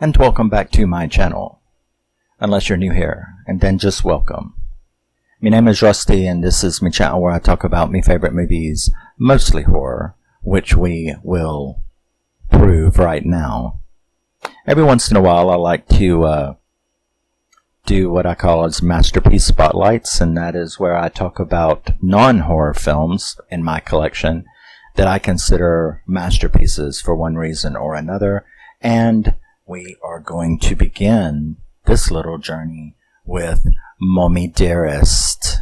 and welcome back to my channel. Unless you're new here, and then just welcome. My name is Rusty, and this is my channel where I talk about my favorite movies, mostly horror, which we will prove right now. Every once in a while I like to do what I call as masterpiece spotlights, and that is where I talk about non-horror films in my collection that I consider masterpieces for one reason or another. And we are going to begin this little journey with Mommie Dearest.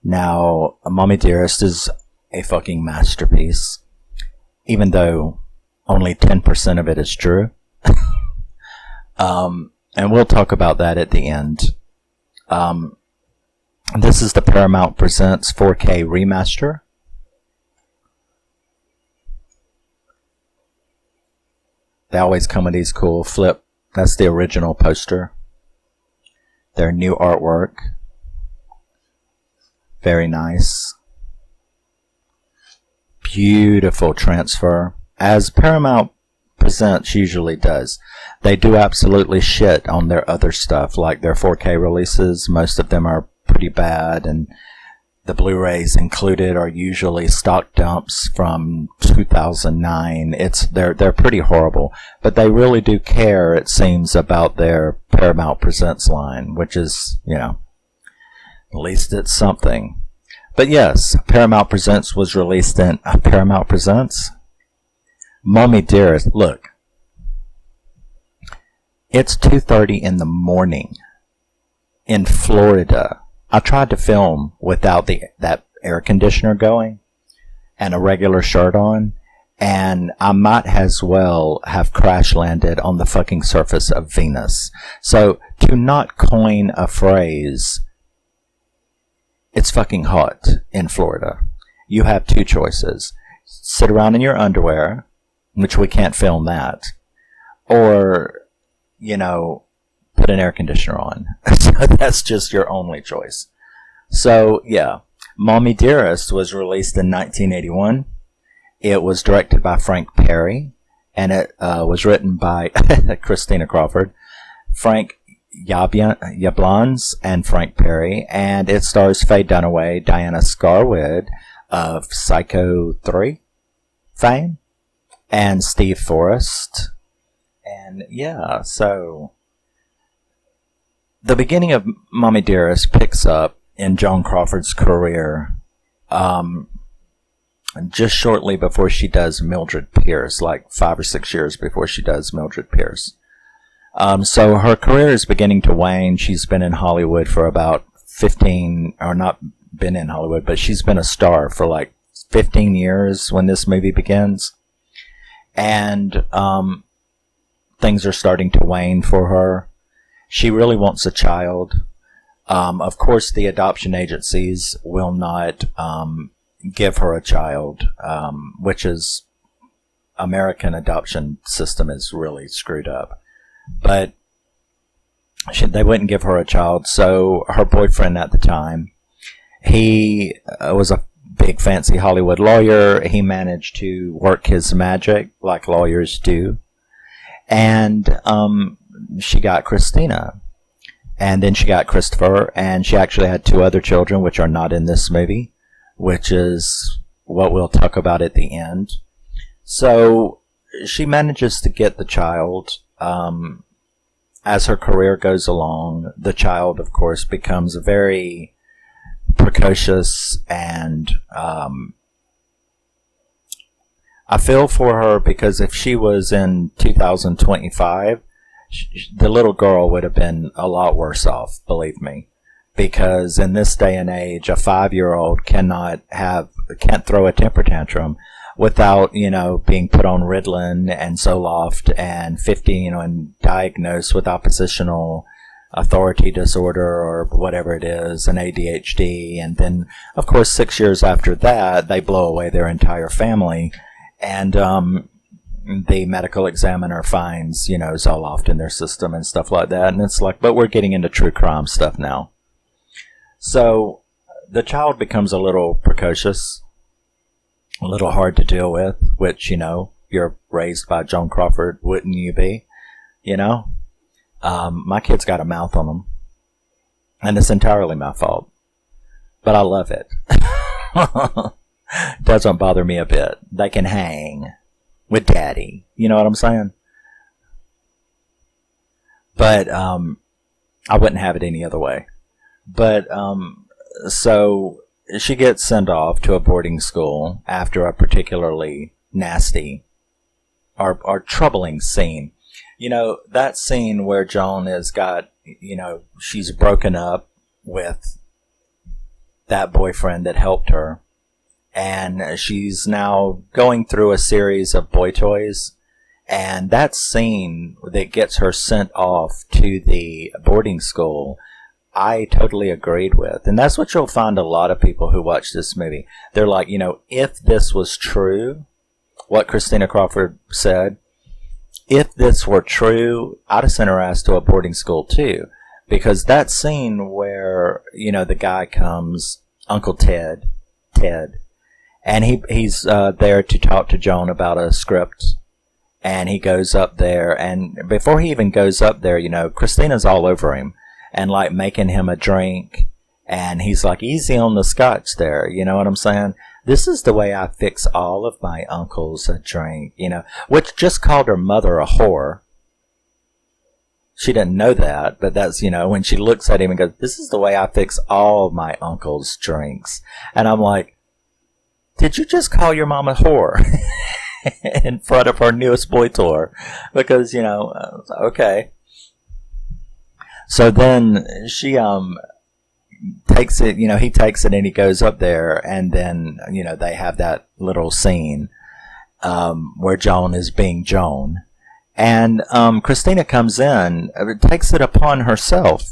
Now, Mommie Dearest is a fucking masterpiece, even though only 10% of it is true. And we'll talk about that at the end. This is the Paramount Presents 4K remaster. They always come with these cool flip. That's the original poster. Their new artwork. Very nice. Beautiful transfer. As Paramount Presents usually does. They do absolutely shit on their other stuff, like their 4K releases. Most of them are pretty bad, and the Blu-rays included are usually stock dumps from 2009. They're pretty horrible, but they really do care, it seems, about their Paramount Presents line, which is, you know, at least it's something. But yes, Paramount Presents was released in Paramount Presents. Mommie Dearest, look. It's 2:30 in the morning in Florida. I tried to film without that air conditioner going and a regular shirt on, and I might as well have crash landed on the fucking surface of Venus. So to not coin a phrase, it's fucking hot in Florida, you have two choices. Sit around in your underwear, which we can't film that, or, you know, put an air conditioner on. So that's just your only choice. So, yeah. Mommie Dearest was released in 1981. It was directed by Frank Perry, and it was written by Christina Crawford, Frank Yablans, and Frank Perry, and it stars Faye Dunaway, Diana Scarwid of Psycho 3 fame, and Steve Forrest. And yeah, so the beginning of Mommie Dearest picks up in Joan Crawford's career just shortly before she does Mildred Pierce, like 5 or 6 years before she does Mildred Pierce. So her career is beginning to wane. She's been in Hollywood for about 15, or not been in Hollywood, but she's been a star for like 15 years when this movie begins. And things are starting to wane for her. She really wants a child. Of course, the adoption agencies will not give her a child, which is, American adoption system is really screwed up. But they wouldn't give her a child, so her boyfriend at the time, he was a big fancy Hollywood lawyer. He managed to work his magic like lawyers do. And she got Christina. And then she got Christopher, and she actually had 2 other children, which are not in this movie, which is what we'll talk about at the end. So she manages to get the child. As her career goes along, the child, of course, becomes very precocious, and I feel for her, because if she was in 2025, the little girl would have been a lot worse off, believe me. Because in this day and age, a 5-year-old can't throw a temper tantrum without, you know, being put on Ritalin and Zoloft and 50, you know, and diagnosed with oppositional authority disorder or whatever it is, and ADHD. And then, of course, 6 years after that, they blow away their entire family. And the medical examiner finds, you know, Zoloft in their system and stuff like that. And it's like, but we're getting into true crime stuff now. So the child becomes a little precocious, a little hard to deal with, which, you know, you're raised by Joan Crawford, wouldn't you be? you know? My kids got a mouth on them. And it's entirely my fault. But I love it. Doesn't bother me a bit. They can hang with daddy. You know what I'm saying? But I wouldn't have it any other way. But so she gets sent off to a boarding school after a particularly nasty or troubling scene. You know, that scene where Joan has got, you know, she's broken up with that boyfriend that helped her. And she's now going through a series of boy toys. And that scene that gets her sent off to the boarding school, I totally agreed with. And that's what you'll find a lot of people who watch this movie. They're like, you know, if this was true, what Christina Crawford said, if this were true, I'd have sent her ass to a boarding school too. Because that scene where, you know, the guy comes, Uncle Ted, and he's there to talk to Joan about a script. And he goes up there, and before he even goes up there, you know, Christina's all over him and like making him a drink. And he's like, easy on the scotch there. You know what I'm saying? This is the way I fix all of my uncles a drink, you know, which just called her mother a whore. She didn't know that, but that's, you know, when she looks at him and goes, this is the way I fix all my uncles' drinks. And I'm like, did you just call your mom a whore in front of her newest boy tour? Because, you know, okay. So then she, takes it, you know, he takes it and he goes up there, and then, you know, they have that little scene, where Joan is being Joan. And Christina comes in, takes it upon herself,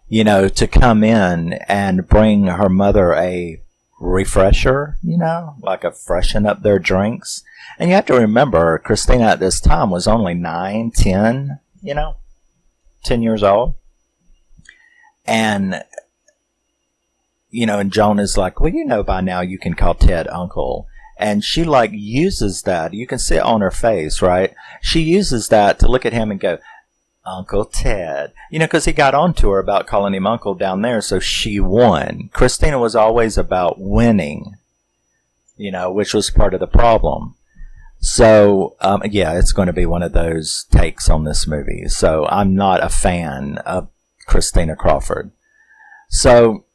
you know, to come in and bring her mother a refresher, you know, like a freshen up their drinks. And you have to remember, Christina at this time was only 9, 10, you know, 10 years old. And, you know, and Joan is like, well, you know, by now you can call Ted uncle. And she like uses that. You can see it on her face, right? She uses that to look at him and go, Uncle Ted. You know, because he got on to her about calling him uncle down there, so she won. Christina was always about winning, you know, which was part of the problem. So, yeah, it's going to be one of those takes on this movie. So I'm not a fan of Christina Crawford. So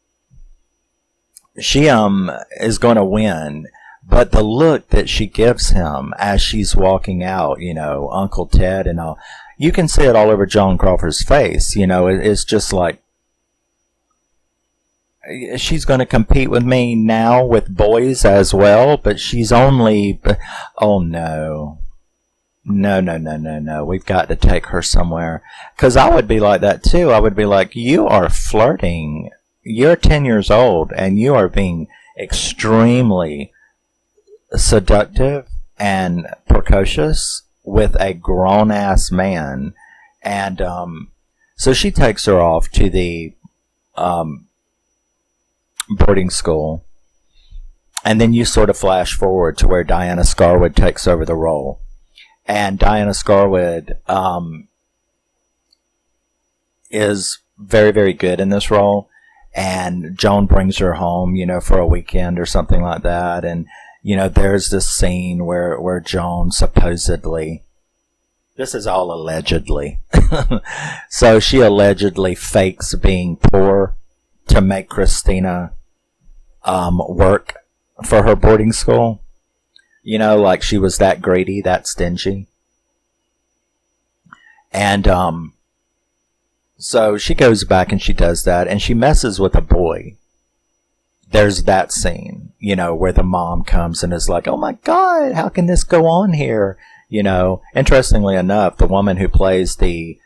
she is going to win. But the look that she gives him as she's walking out, you know, Uncle Ted and all, you can see it all over Joan Crawford's face. You know, it's just like, she's going to compete with me now with boys as well, but she's only, oh no. No. We've got to take her somewhere. Because I would be like that too. I would be like, you are flirting. You're 10 years old and you are being extremely seductive and precocious with a grown-ass man. And so she takes her off to the boarding school. And then you sort of flash forward to where Diana Scarwid takes over the role. And Diana Scarwid is very, very good in this role. And Joan brings her home, you know, for a weekend or something like that. And, you know, there's this scene where Joan supposedly, this is all allegedly, so she allegedly fakes being poor to make Christina work for her boarding school. You know, like she was that greedy, that stingy. And so she goes back and she does that, and she messes with a boy. There's that scene, you know, where the mom comes and is like, oh my God, how can this go on here? You know, interestingly enough, the woman who plays the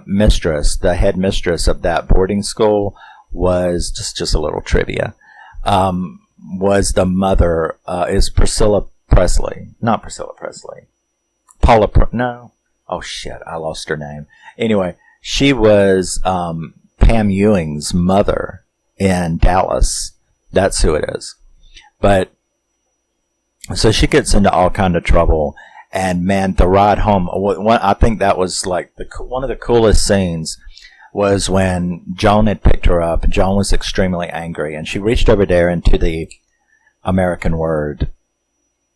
mistress, the head mistress of that boarding school, was just a little trivia, was the mother, is Priscilla Presley. Not Priscilla Presley. No. Oh shit, I lost her name. Anyway, she was Pam Ewing's mother in Dallas. That's who it is. But so she gets into all kind of trouble, And man, the ride home, I think that was like one of the coolest scenes was when Joan had picked her up. Joan was extremely angry, and she reached over there into the American word,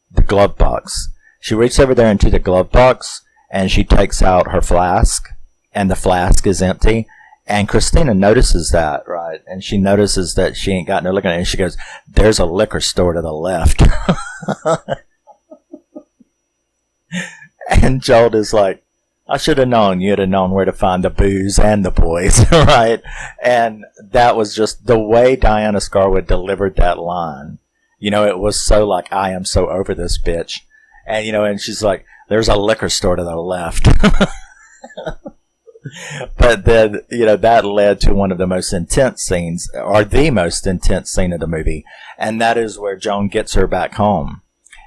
the glove box. She reached over there into the glove box, and she takes out her flask, and the flask is empty. And Christina notices that, right? And she notices that she ain't got no liquor, and she goes, "There's a liquor store to the left." And Joel is like, "I should have known. You'd have known where to find the booze and the boys," right? And that was just the way Diana Scarwid delivered that line. You know, it was so like, "I am so over this bitch." And, you know, and she's like, "There's a liquor store to the left." But then, you know, that led to one of the most intense scenes, or the most intense scene of the movie. And that is where Joan gets her back home.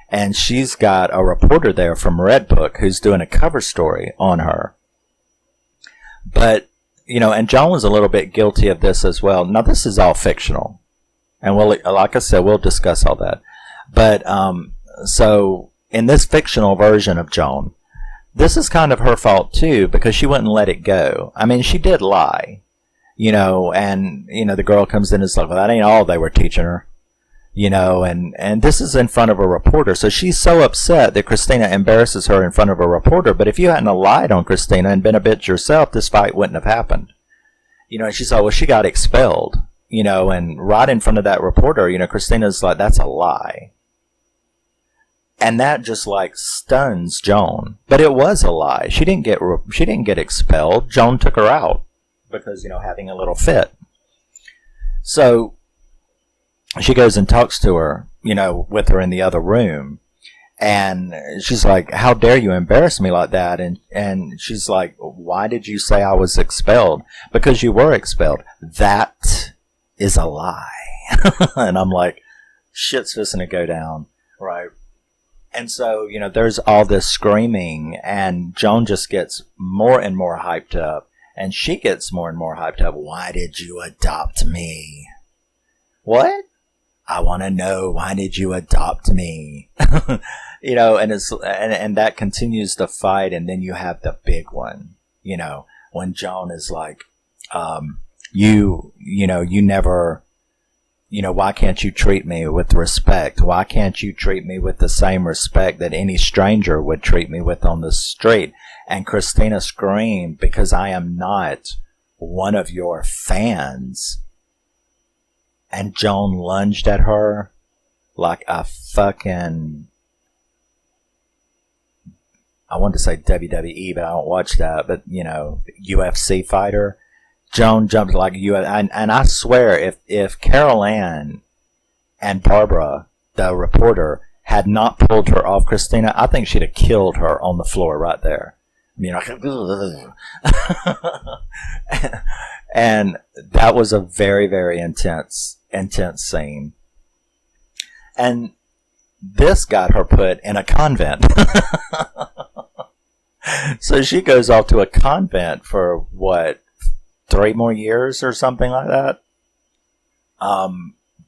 And she's got a reporter there from Red Book who's doing a cover story on her. But, you know, and Joan was a little bit guilty of this as well. Now, this is all fictional. And we'll, like I said, we'll discuss all that. But, so, in this fictional version of Joan, this is kind of her fault too, because she wouldn't let it go. I mean, she did lie, you know, and, you know, the girl comes in and is like, "Well, that ain't all they were teaching her," you know, and this is in front of a reporter. So she's so upset that Christina embarrasses her in front of a reporter. But if you hadn't lied on Christina and been a bitch yourself, this fight wouldn't have happened. You know, and she's like, "Well, she got expelled," you know, and right in front of that reporter, you know, Christina's like, "That's a lie." And that just like stuns Joan. But it was a lie. She didn't get expelled. Joan took her out because, you know, having a little fit. So she goes and talks to her, you know, with her in the other room. And she's like, "How dare you embarrass me like that?" And she's like, "Why did you say I was expelled?" "Because you were expelled." "That is a lie." And I'm like, shit's fixing to go down, right? And so, you know, there's all this screaming, and Joan just gets more and more hyped up, and she gets more and more hyped up. "Why did you adopt me?" "What?" "I want to know, why did you adopt me?" You know, and it's, and that continues the fight, and then you have the big one, you know, when Joan is like, you know, you never, you know, why can't you treat me with respect? Why can't you treat me with the same respect that any stranger would treat me with on the street? And Christina screamed, "Because I am not one of your fans." And Joan lunged at her like a fucking, I wanted to say WWE, but I don't watch that, but, you know, UFC fighter. Joan jumped like you, and I swear, if Carol Ann and Barbara, the reporter, had not pulled her off Christina, I think she'd have killed her on the floor right there. You know, and that was a very, very intense scene. And this got her put in a convent. So she goes off to a convent for what? 3 more years or something like that.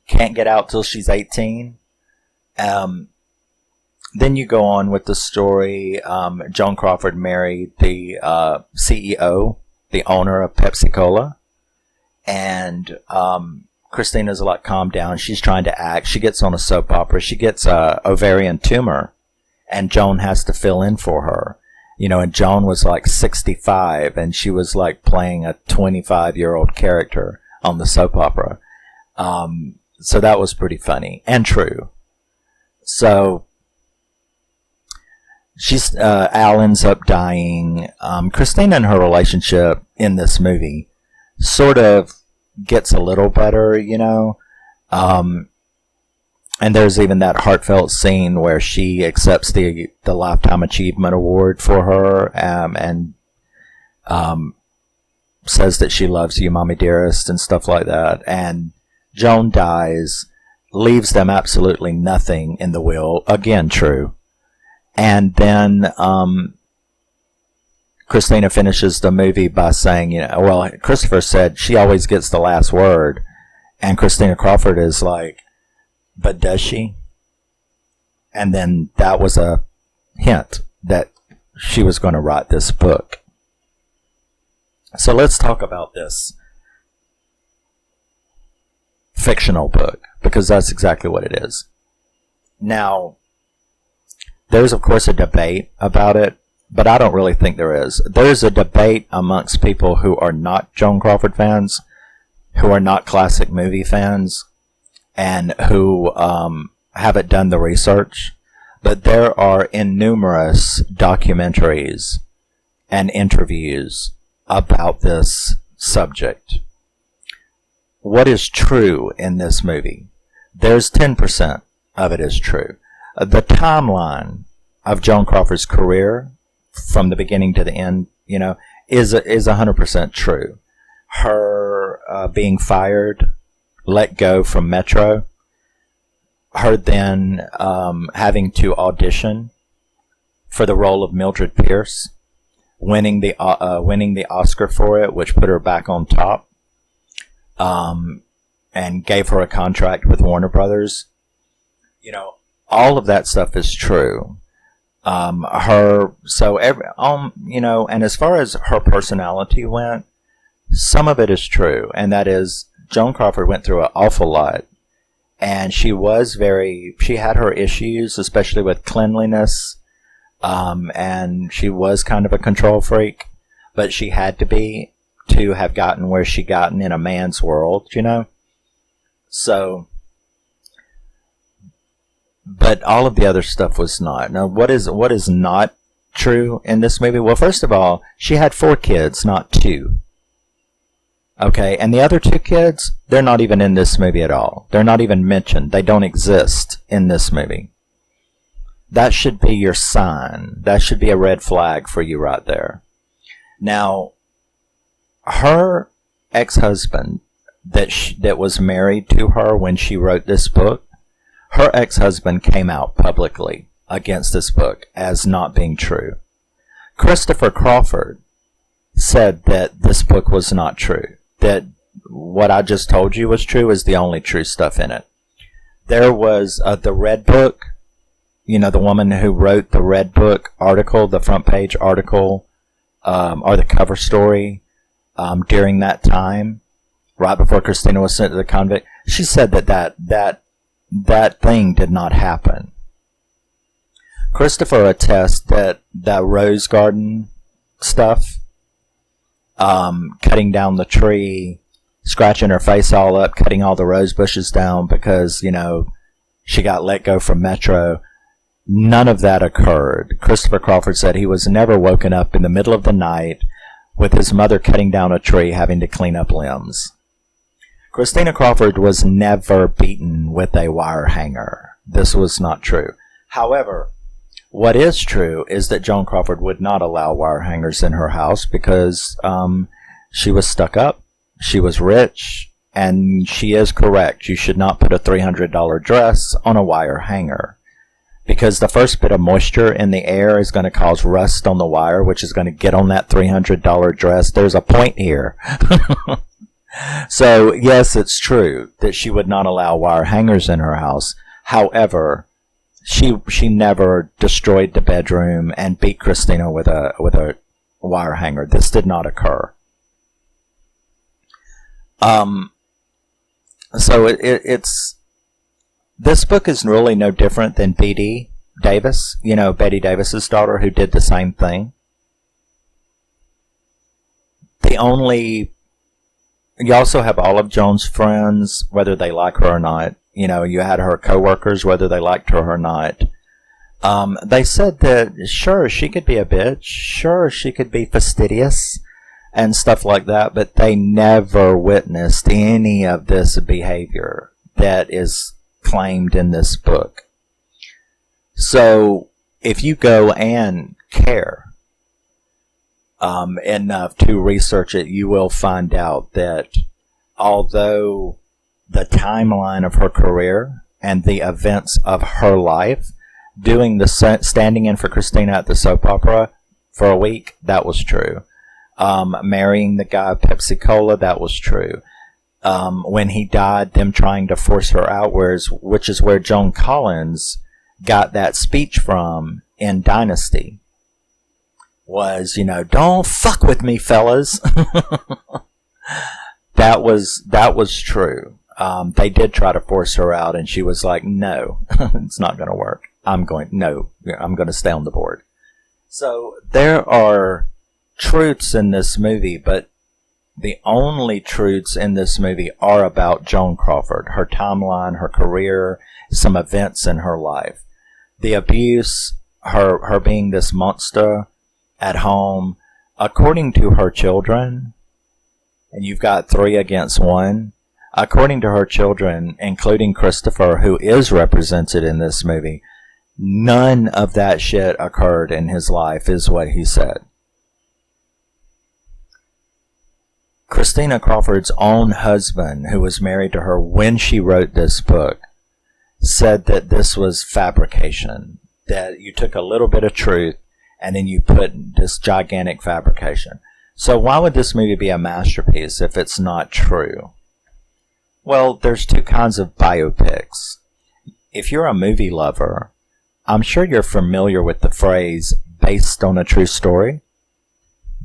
Can't get out till she's 18. Then you go on with the story. Joan Crawford married the CEO, the owner of Pepsi Cola. And Christina's like, "Calm down." She's trying to act. She gets on a soap opera. She gets a ovarian tumor. And Joan has to fill in for her. You know, and Joan was like 65, and she was like playing a 25-year-old character on the soap opera. So that was pretty funny and true. So Al ends up dying. Christina and her relationship in this movie sort of gets a little better, you know. And there's even that heartfelt scene where she accepts the Lifetime Achievement Award for her, and says that she loves you, Mommie Dearest, and stuff like that. And Joan dies, leaves them absolutely nothing in the will. Again, true. And then Christina finishes the movie by saying, you know, well, Christopher said she always gets the last word. And Christina Crawford is like, "But does she?" And then that was a hint that she was going to write this book. So let's talk about this fictional book, because that's exactly what it is. Now, there's of course a debate about it, but I don't really think there is. There's a debate amongst people who are not Joan Crawford fans, who are not classic movie fans, and who haven't done the research. But there are innumerous documentaries and interviews about this subject. What is true in this movie? There's 10% of it is true. The timeline of Joan Crawford's career from the beginning to the end, is 100% true. Her being fired, let go from Metro, her then having to audition for the role of Mildred Pierce, winning the Oscar for it, which put her back on top, and gave her a contract with Warner Brothers. All of that stuff is true. And as far as her personality went, some of it is true, and that is Joan Crawford went through an awful lot, and she had her issues, especially with cleanliness, and she was kind of a control freak, but she had to have gotten where she gotten in a man's world, So, but all of the other stuff was not. Now, what is not true in this movie? Well, first of all, she had 4 kids, not 2. Okay, and the other 2 kids, they're not even in this movie at all. They're not even mentioned. They don't exist in this movie. That should be your sign. That should be a red flag for you right there. Now, her ex-husband that was married to her when she wrote this book, her ex-husband came out publicly against this book as not being true. Christopher Crawford said that this book was not true, that what I just told you was true is the only true stuff in it. There was the Red Book, the woman who wrote the Red Book article, the front page article, or the cover story during that time, right before Christina was sent to the convict. She said that thing did not happen. Christopher attests that Rose Garden stuff, cutting down the tree, scratching her face all up, cutting all the rose bushes down because, she got let go from Metro. None of that occurred. Christopher Crawford said he was never woken up in the middle of the night with his mother cutting down a tree, having to clean up limbs. Christina Crawford was never beaten with a wire hanger. This was not true. However, what is true is that Joan Crawford would not allow wire hangers in her house because she was stuck up, she was rich, and she is correct. You should not put a $300 dress on a wire hanger because the first bit of moisture in the air is going to cause rust on the wire, which is going to get on that $300 dress. There's a point here. So, yes, it's true that she would not allow wire hangers in her house. However, she never destroyed the bedroom and beat Christina with a wire hanger. This did not occur. So it's this book is really no different than B.D. Davis, Betty Davis's daughter, who did the same thing. You also have all of Joan's friends, whether they like her or not. You had her co-workers, whether they liked her or not. They said that, sure, she could be a bitch. Sure, she could be fastidious and stuff like that, but they never witnessed any of this behavior that is claimed in this book. So, if you go and care enough to research it, you will find out that although the timeline of her career and the events of her life, doing the standing in for Christina at the soap opera for a week, that was true. Marrying the guy Pepsi Cola, that was true. When he died, them trying to force her out, which is where Joan Collins got that speech from in Dynasty. was, don't fuck with me, fellas. That was true. They did try to force her out, and she was like, no, it's not going to work. I'm going to stay on the board. So there are truths in this movie, but the only truths in this movie are about Joan Crawford, her timeline, her career, some events in her life. The abuse, her being this monster at home, according to her children, and you've got 3 against 1, according to her children, including Christopher, who is represented in this movie, none of that shit occurred in his life, is what he said. Christina Crawford's own husband, who was married to her when she wrote this book, said that this was fabrication, that you took a little bit of truth and then you put this gigantic fabrication. So why would this movie be a masterpiece if it's not true? Well, there's 2 kinds of biopics. If you're a movie lover, I'm sure you're familiar with the phrase, based on a true story.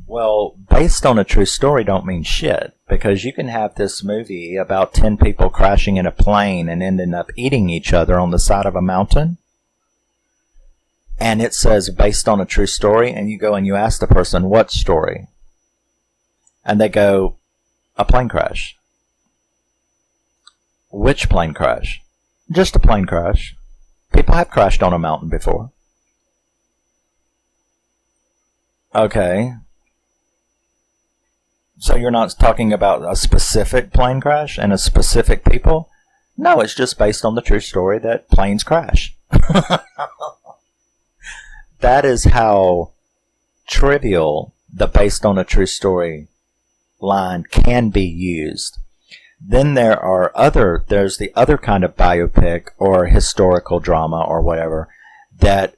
Well, based on a true story don't mean shit, because you can have this movie about 10 people crashing in a plane and ending up eating each other on the side of a mountain, and it says based on a true story, and you go and you ask the person, what story? And they go, a plane crash. Which plane crash? Just a plane crash. People have crashed on a mountain before. Okay. So you're not talking about a specific plane crash and a specific people? No, it's just based on the true story that planes crash. That is how trivial the based on a true story line can be used. Then there's the other kind of biopic or historical drama or whatever that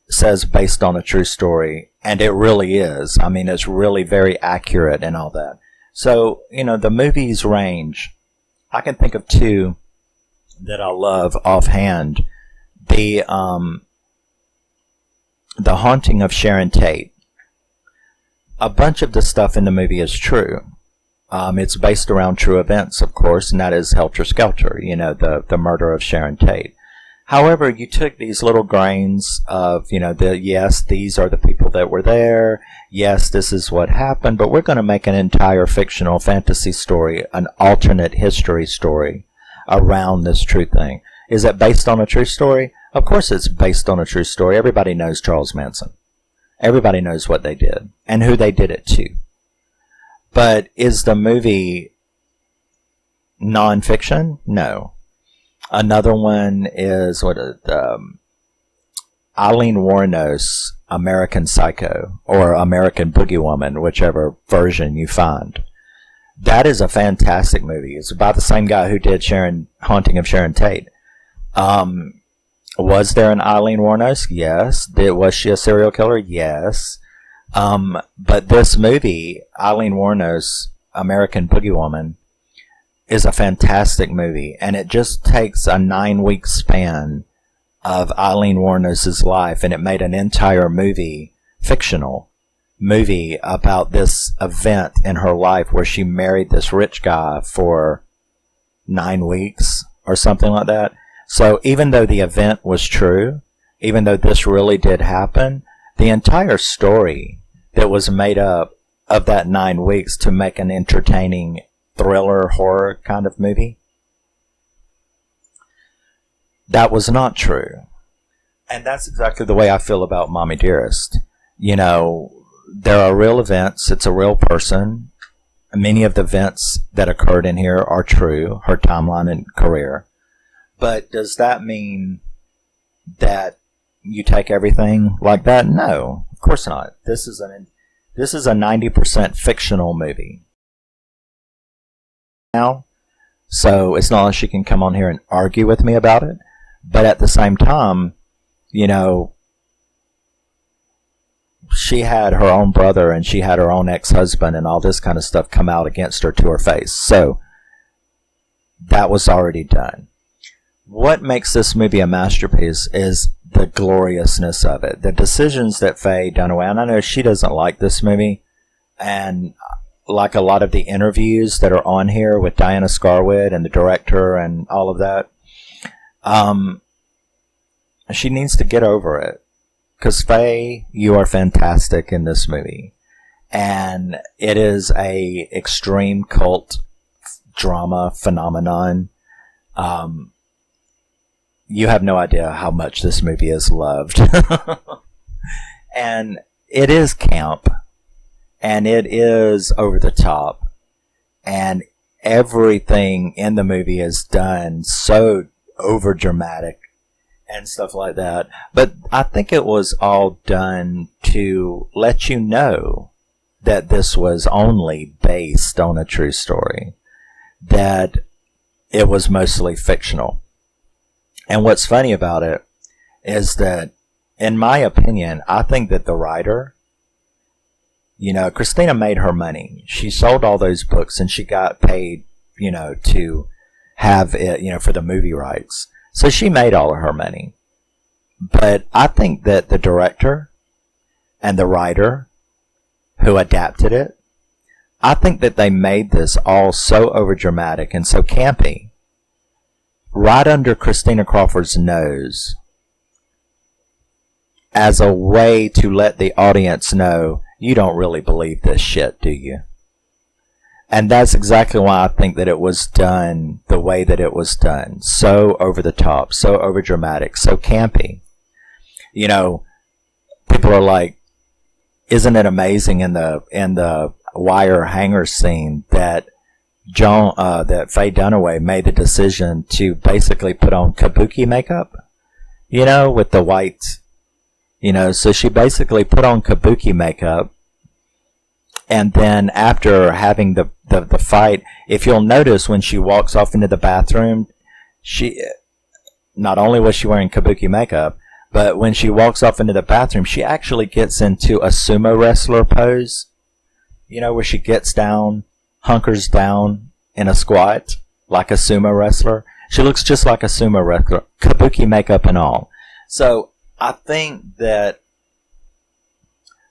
says based on a true story, and it really is. I mean, it's really very accurate and all that. So, the movies range. I can think of 2 that I love offhand. The Haunting of Sharon Tate. A bunch of the stuff in the movie is true. It's based around true events, of course, and that is Helter Skelter, the murder of Sharon Tate. However, you took these little grains of, yes, these are the people that were there, yes, this is what happened, but we're going to make an entire fictional fantasy story, an alternate history story around this true thing. Is it based on a true story? Of course it's based on a true story. Everybody knows Charles Manson. Everybody knows what they did and who they did it to. But is the movie non-fiction? No. Another one is Eileen Wuornos' American Psycho, or American Boogie Woman, whichever version you find. That is a fantastic movie. It's about the same guy who did Haunting of Sharon Tate. Was there an Eileen Wuornos? Yes. Was she a serial killer? Yes. But this movie, Eileen Wuornos' American Boogie Woman, is a fantastic movie, and it just takes a 9-week span of Eileen Wuornos' life, and it made an entire fictional movie about this event in her life where she married this rich guy for 9 weeks or something like that. So even though the event was true, even though this really did happen, the entire story that was made up of that 9 weeks to make an entertaining thriller horror kind of movie, that was not true. And that's exactly the way I feel about Mommie Dearest. There are real events. It's a real person. Many of the events that occurred in here are true, her timeline and career. But does that mean that you take everything like that? No, of course not. This is a 90% fictional movie. Now, so it's not like she can come on here and argue with me about it, but at the same time, she had her own brother and she had her own ex-husband and all this kind of stuff come out against her to her face. So that was already done. What makes this movie a masterpiece is the gloriousness of it. The decisions that Faye Dunaway, and I know she doesn't like this movie, and like a lot of the interviews that are on here with Diana Scarwid and the director and all of that, she needs to get over it. Because Faye, you are fantastic in this movie. And it is a extreme cult drama phenomenon. You have no idea how much this movie is loved. And it is camp. And it is over the top. And everything in the movie is done so over dramatic and stuff like that. But I think it was all done to let you know that this was only based on a true story. That it was mostly fictional. And what's funny about it is that, in my opinion, I think that the writer, Christina made her money. She sold all those books and she got paid, to have it, for the movie rights. So she made all of her money. But I think that the director and the writer who adapted it, I think that they made this all so overdramatic and so campy, right under Christina Crawford's nose, as a way to let the audience know, you don't really believe this shit, do you? And that's exactly why I think that it was done the way that it was done. So over the top, so over dramatic, so campy. People are like, isn't it amazing in the wire hanger scene that that Faye Dunaway made the decision to basically put on kabuki makeup, with the white, so she basically put on kabuki makeup. And then after having the fight, if you'll notice when she walks off into the bathroom, she, not only was she wearing kabuki makeup, but when she walks off into the bathroom, she actually gets into a sumo wrestler pose, where she gets down, hunkers down in a squat, like a sumo wrestler. She looks just like a sumo wrestler, kabuki makeup and all. So I think that,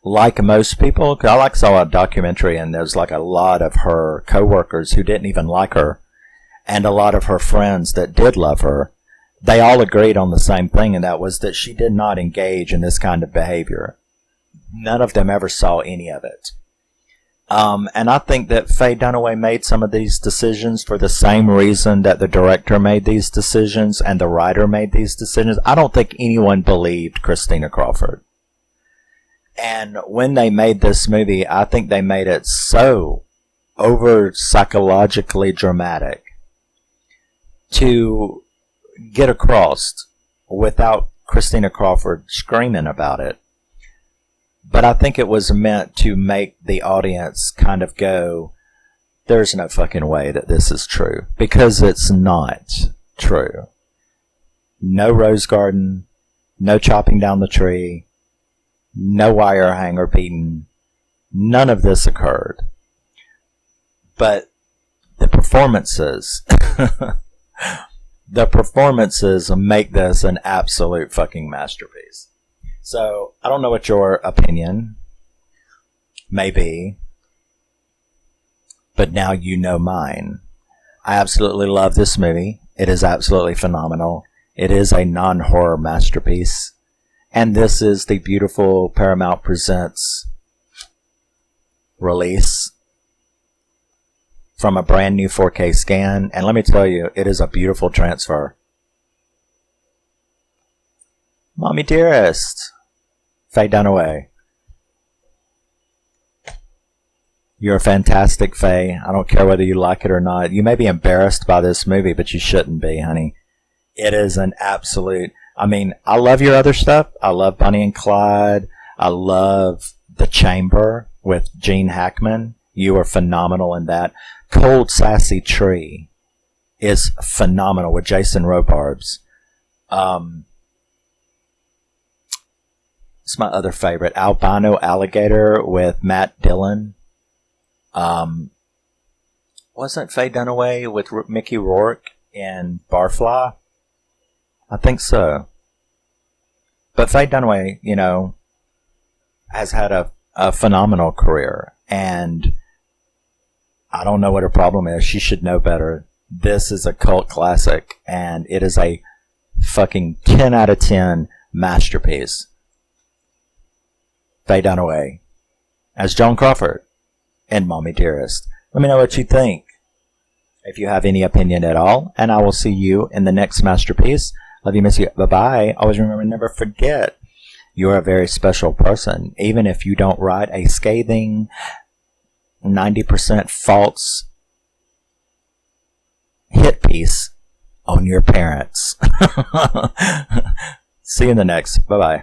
like most people, cause I saw a documentary and there's like a lot of her co-workers who didn't even like her, and a lot of her friends that did love her. They all agreed on the same thing, and that was that she did not engage in this kind of behavior. None of them ever saw any of it. And I think that Faye Dunaway made some of these decisions for the same reason that the director made these decisions and the writer made these decisions. I don't think anyone believed Christina Crawford. And when they made this movie, I think they made it so over psychologically dramatic to get across without Christina Crawford screaming about it. But I think it was meant to make the audience kind of go, there's no fucking way that this is true. Because it's not true. No rose garden, no chopping down the tree, no wire hanger beaten. None of this occurred. But the performances, make this an absolute fucking masterpiece. So, I don't know what your opinion may be, but now you know mine. I absolutely love this movie. It is absolutely phenomenal. It is a non-horror masterpiece. And this is the beautiful Paramount Presents release from a brand new 4K scan. And let me tell you, it is a beautiful transfer. Mommie Dearest, Faye Dunaway. You're a fantastic, Faye. I don't care whether you like it or not. You may be embarrassed by this movie, but you shouldn't be, honey. It is an absolute... I mean, I love your other stuff. I love Bonnie and Clyde. I love The Chamber with Gene Hackman. You are phenomenal in that. Cold Sassy Tree is phenomenal with Jason Robarbs. It's my other favorite. Albino Alligator with Matt Dillon. Wasn't Faye Dunaway with Mickey Rourke in Barfly? I think so. But Faye Dunaway, you know, has had a phenomenal career, and I don't know what her problem is. She should know better. This is a cult classic, and it is a fucking 10 out of 10 masterpiece. Faye Dunaway as Joan Crawford in Mommie Dearest. Let me know what you think, if you have any opinion at all, and I will see you in the next masterpiece. Love you, miss you. Bye-bye. Always remember, never forget, you're a very special person. Even if you don't write a scathing 90% false hit piece on your parents. See you in the next. Bye-bye.